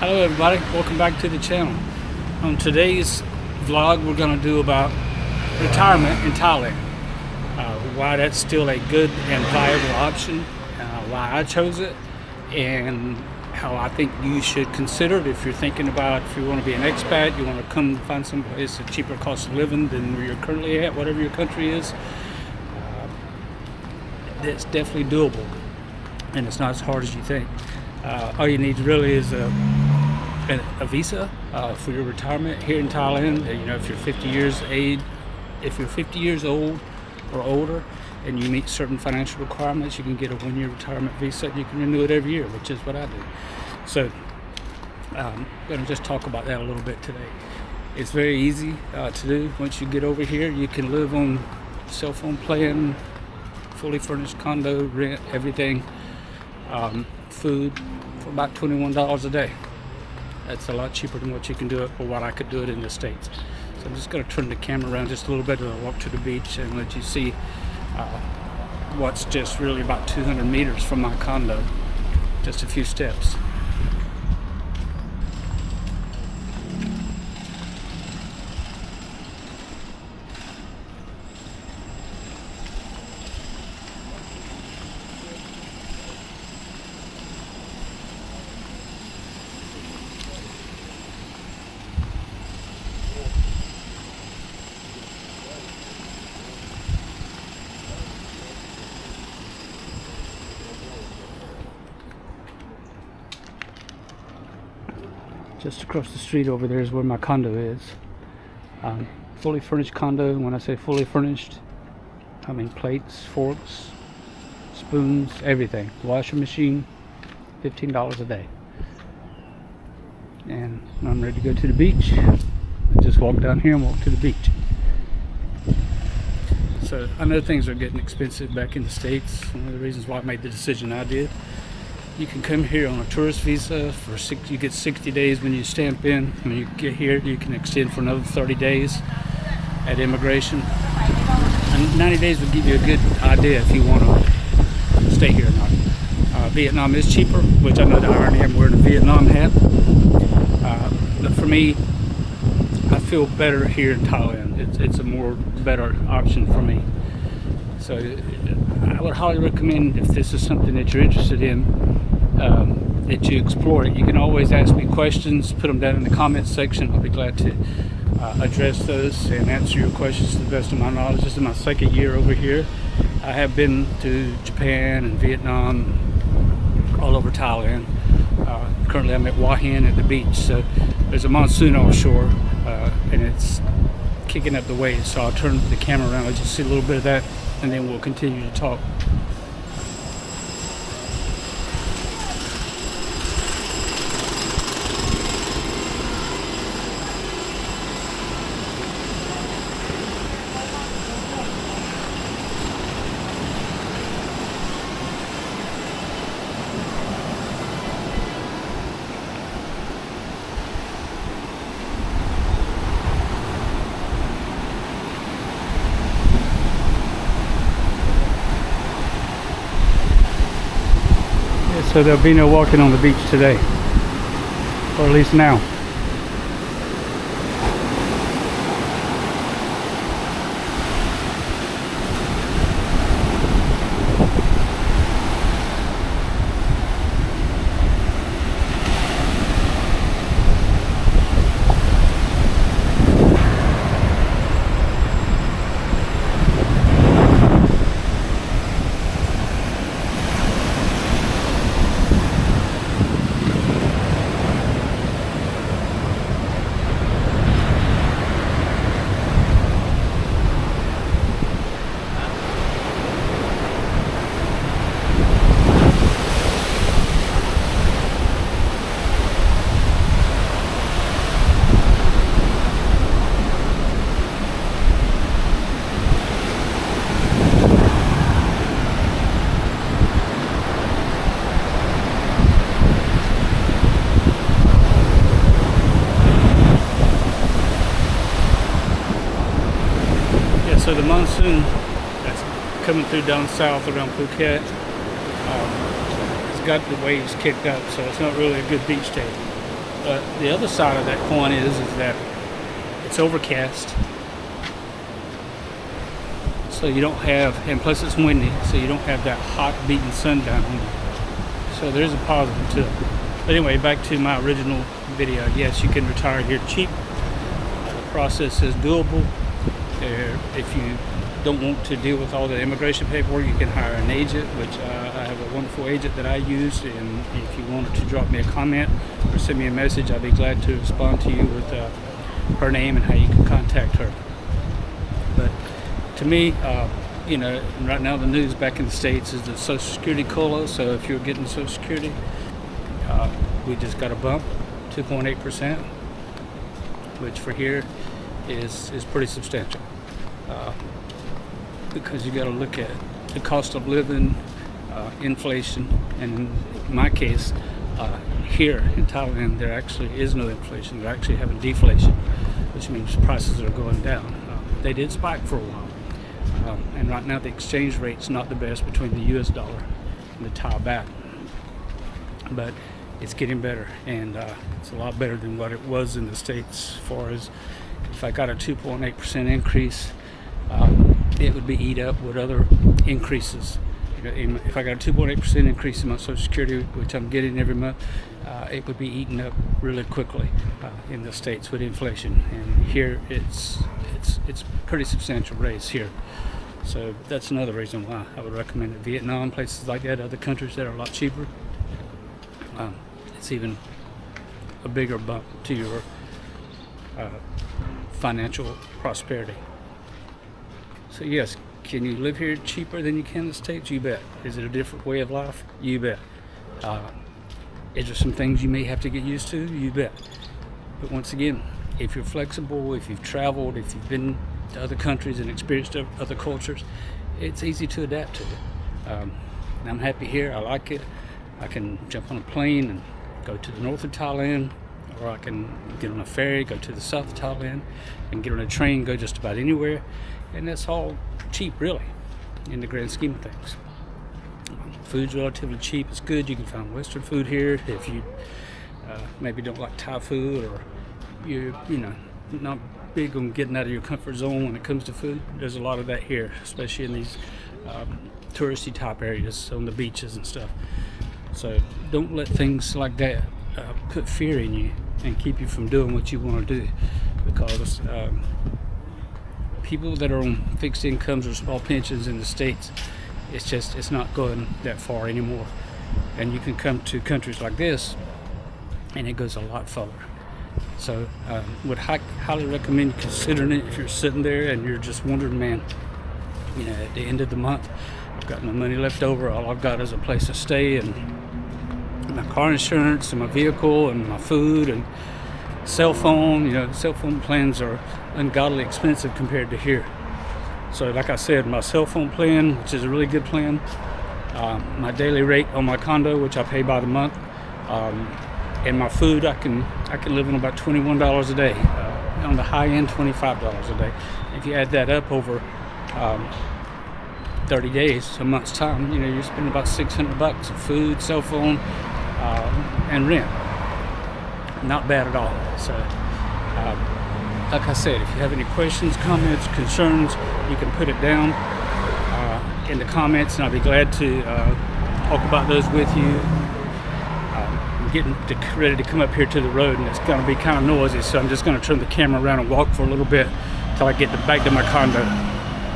Hello everybody, welcome back to the channel. On today's vlog we're going to do about retirement in Thailand. Why that's still a good and viable option, why I chose it, and how I think you should consider it if you're thinking about if you want to be an expat, you want to come find some place at cheaper cost of living than where you're currently at, whatever your country is. It's definitely doable, and it's not as hard as you think. All you need really is a visa for your retirement here in Thailand. You know, if you're 50 years old or older and you meet certain financial requirements, you can get a 1-year retirement visa and you can renew it every year, which is what I do. So I'm going to just talk about that a little bit today. It's very easy to do. Once you get over here, you can live on cell phone plan, fully furnished condo, rent, everything, food for about $21 a day. That's a lot cheaper than what you can do it, or what I could do it in the States. So I'm just going to turn the camera around just a little bit as I walk to the beach and let you see what's just really about 200 meters from my condo, just a few steps. Just across the street over there is where my condo is. Fully furnished condo. When I say fully furnished, I mean plates, forks, spoons, everything. Washing machine, $15 a day. And I'm ready to go to the beach. I just walk down here and walk to the beach. So I know things are getting expensive back in the States. One of the reasons why I made the decision I did. You can come here on a tourist visa for you get 60 days when you stamp in. When you get here, you can extend for another 30 days at immigration. And 90 days will give you a good idea if you want to stay here or not. Vietnam is cheaper, which I know the irony, I'm wearing a Vietnam hat. But for me, I feel better here in Thailand. It's a better option for me. So I would highly recommend, if this is something that you're interested in, that you explore it. You can always ask me questions, put them down in the comments section. I'll be glad to address those and answer your questions to the best of my knowledge. This is my second year over here. I have been to Japan and Vietnam, all over Thailand. Currently I'm at Hua Hin at the beach. So there's a monsoon offshore and it's kicking up the waves. So I'll turn the camera around, let you see a little bit of that, and then we'll continue to talk. So there'll be no walking on the beach today, or at least now. So the monsoon that's coming through down south around Phuket, it's got the waves kicked up, so it's not really a good beach day. But the other side of that coin is that it's overcast, so you don't have, and plus it's windy, so you don't have that hot beating sun down on you. So there's a positive to it. But anyway, back to my original video. Yes, you can retire here cheap. The process is doable. If you don't want to deal with all the immigration paperwork, you can hire an agent, which I have a wonderful agent that I use. And if you wanted to drop me a comment or send me a message, I'd be glad to respond to you with her name and how you can contact her. But to me, right now the news back in the States is the Social Security COLA. So if you're getting Social Security, we just got a bump, 2.8%, which for here is pretty substantial. Because you got to look at the cost of living, inflation, and in my case, here in Thailand, there actually is no inflation. They're actually having deflation, which means prices are going down. They did spike for a while, and right now the exchange rate's not the best between the U.S. dollar and the Thai baht, but it's getting better, and it's a lot better than what it was in the States. As far as if I got a 2.8% increase, it would be eat up with other increases. If I got a 2.8% increase in my Social Security, which I'm getting every month, it would be eaten up really quickly in the States with inflation. And here it's pretty substantial raise here. So that's another reason why I would recommend it. Vietnam, places like that, other countries that are a lot cheaper. It's even a bigger bump to your financial prosperity. So yes, can you live here cheaper than you can in the States? You bet. Is it a different way of life? You bet. Is there some things you may have to get used to? You bet. But once again, if you're flexible, if you've traveled, if you've been to other countries and experienced other cultures, it's easy to adapt to it. And I'm happy here. I like it. I can jump on a plane and go to the north of Thailand, or I can get on a ferry, go to the south of Thailand, and get on a train, go just about anywhere. And that's all cheap, really, in the grand scheme of things. Food's relatively cheap. It's good. You can find Western food here. If you maybe don't like Thai food, or you're not big on getting out of your comfort zone when it comes to food, there's a lot of that here, especially in these touristy type areas on the beaches and stuff. So don't let things like that put fear in you and keep you from doing what you want to do, because people that are on fixed incomes or small pensions in the States, it's not going that far anymore. And you can come to countries like this and it goes a lot further. So would highly recommend considering it if you're sitting there and you're just wondering, man, at the end of the month I've got no money left over, all I've got is a place to stay and my car insurance and my vehicle and my food and cell phone. Cell phone plans are ungodly expensive compared to here. So like I said, my cell phone plan, which is a really good plan, my daily rate on my condo, which I pay by the month, and my food, I can live on about $21 a day. On the high end, $25 a day. If you add that up over 30 days, a month's time, you're spending about $600 of food, cell phone, and rent. Not bad at all. So like I said, if you have any questions, comments, concerns, you can put it down in the comments, and I'll be glad to talk about those with you. I'm getting ready to come up here to the road, and it's going to be kind of noisy, so I'm just going to turn the camera around and walk for a little bit until I get back to my condo.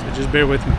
So just bear with me.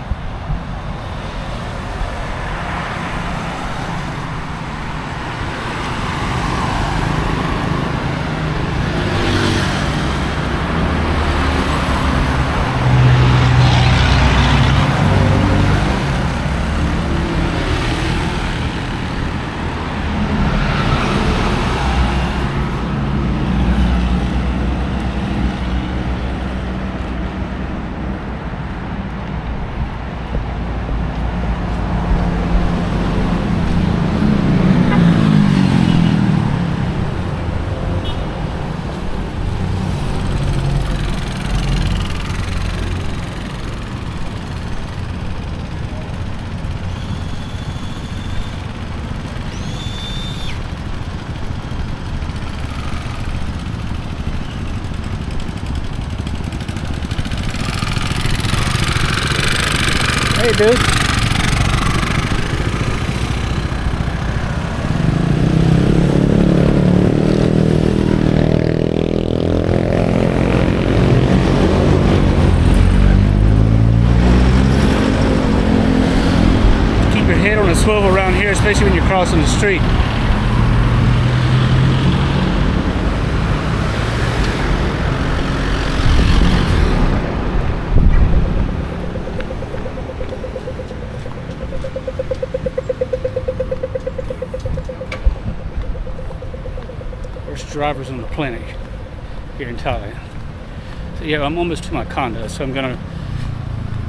good? Keep your head on a swivel around here, especially when you're crossing the street. Drivers on the planet here in Thailand. So yeah, I'm almost to my condo, so I'm gonna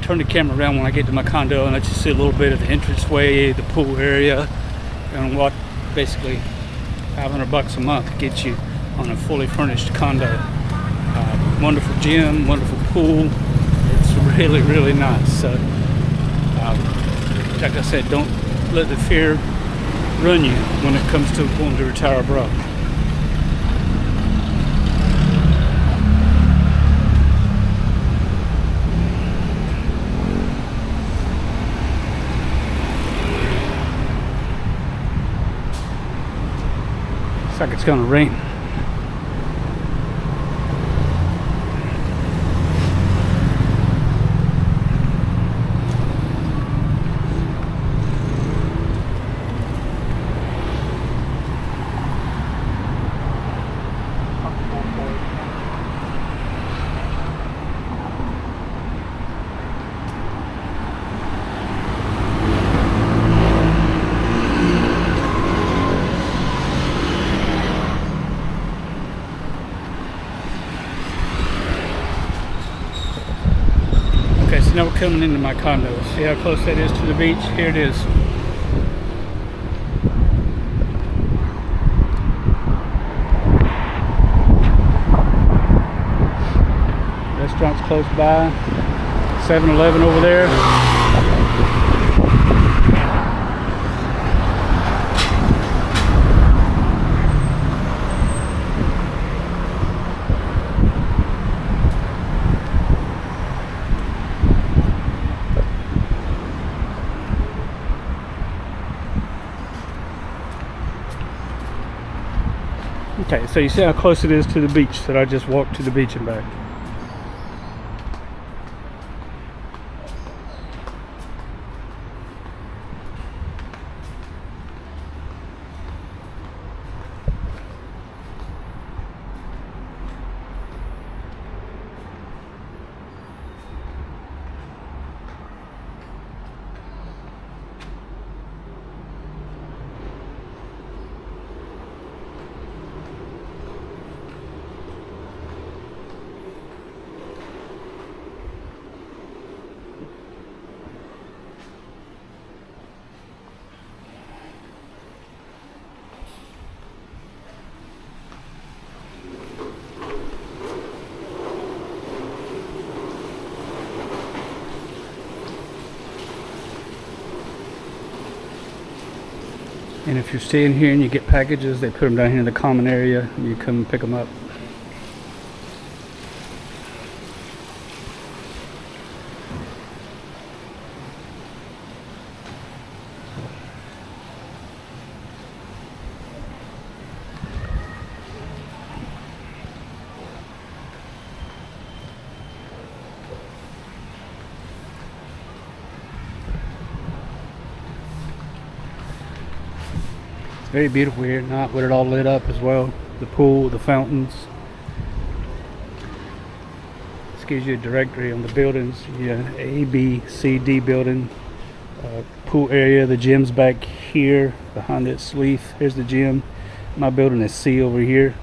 turn the camera around when I get to my condo and let you see a little bit of the entranceway, the pool area, and what basically $500 a month gets you on a fully furnished condo. Wonderful gym, wonderful pool. It's really, really nice. So like I said, don't let the fear run you when it comes to wanting to retire abroad. Looks like it's gonna rain. Okay, so now we're coming into my condo. See how close that is to the beach? Here it is. Restaurant's close by. 7-Eleven over there. Okay, so you see how close it is to the beach that I just walked to the beach and back. And if you're staying here and you get packages, they put them down here in the common area. You come pick them up. Very beautiful here at night with it all lit up as well. The pool, the fountains. This gives you a directory on the buildings. Yeah, A, B, C, D building. Pool area. The gym's back here behind that sleeve. Here's the gym. My building is C over here.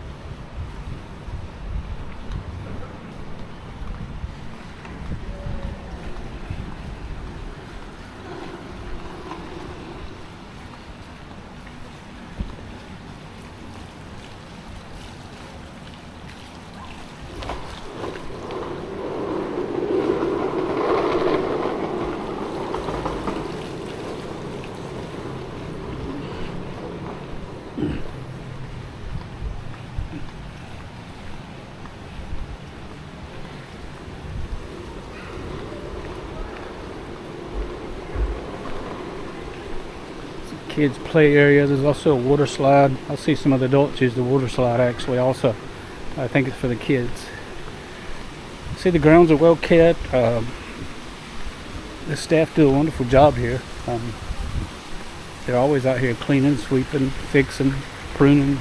kids play area. There's also a water slide. I see some of the adults use the water slide actually also. I think it's for the kids. See, the grounds are well kept. The staff do a wonderful job here. They're always out here cleaning, sweeping, fixing, pruning.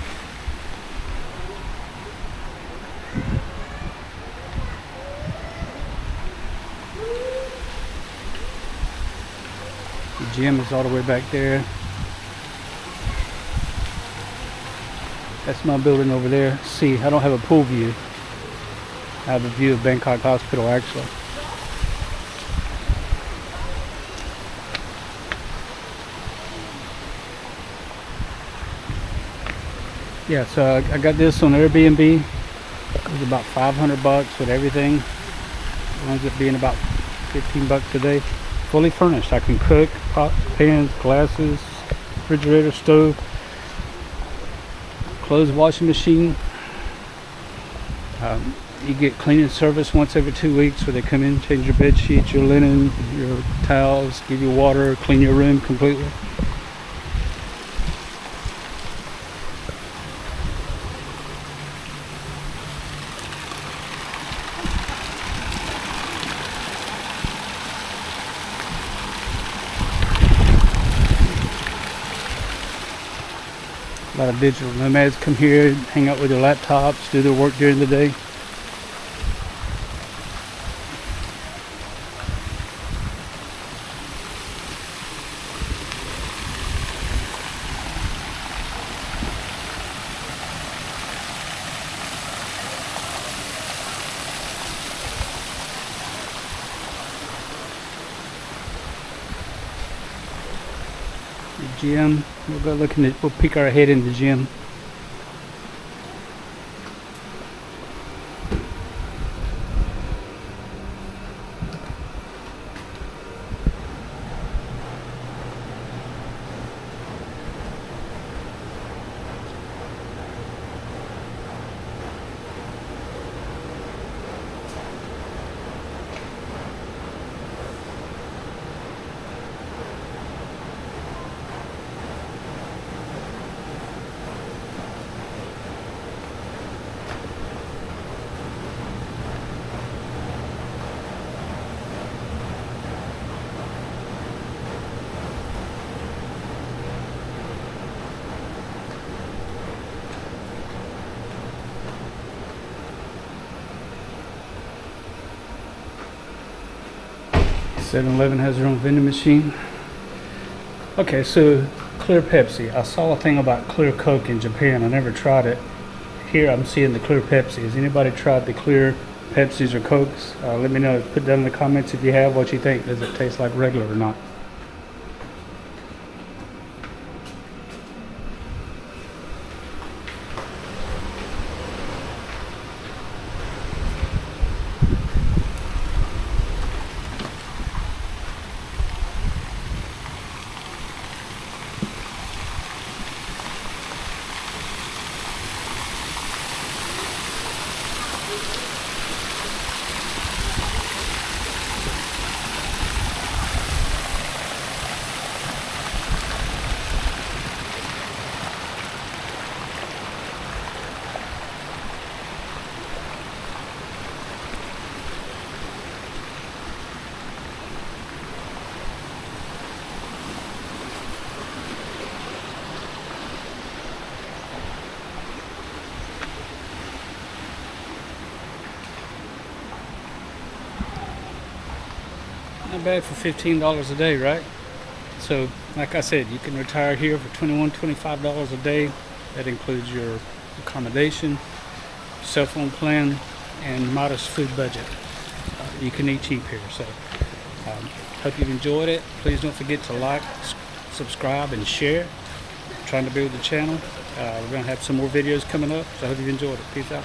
The gym is all the way back there. That's my building over there. See, I don't have a pool view. I have a view of Bangkok Hospital actually. Yeah, so I got this on Airbnb. It was about $500 with everything. It ends up being about $15 a day. Fully furnished. I can cook, pots, pans, glasses, refrigerator, stove, clothes washing machine. You get cleaning service once every 2 weeks where they come in, change your bed sheets, your linen, your towels, give you water, clean your room completely. A lot of digital nomads come here, hang out with their laptops, do their work during the day. The gym, we'll go look in the, we'll peek our head in the gym. (7-Eleven) has their own vending machine. Okay, so clear Pepsi. I saw a thing about clear Coke in Japan. I never tried it. Here I'm seeing the clear Pepsi. Has anybody tried the clear Pepsis or Cokes? Let me know. Put down in the comments if you have, what you think. Does it taste like regular or not? Not bad for $15 a day, right? So, like I said, you can retire here for $21, $25 a day. That includes your accommodation, cell phone plan, and modest food budget. You can eat cheap here. So, hope you've enjoyed it. Please don't forget to like, subscribe, and share. I'm trying to build the channel. We're going to have some more videos coming up, so I hope you've enjoyed it. Peace out.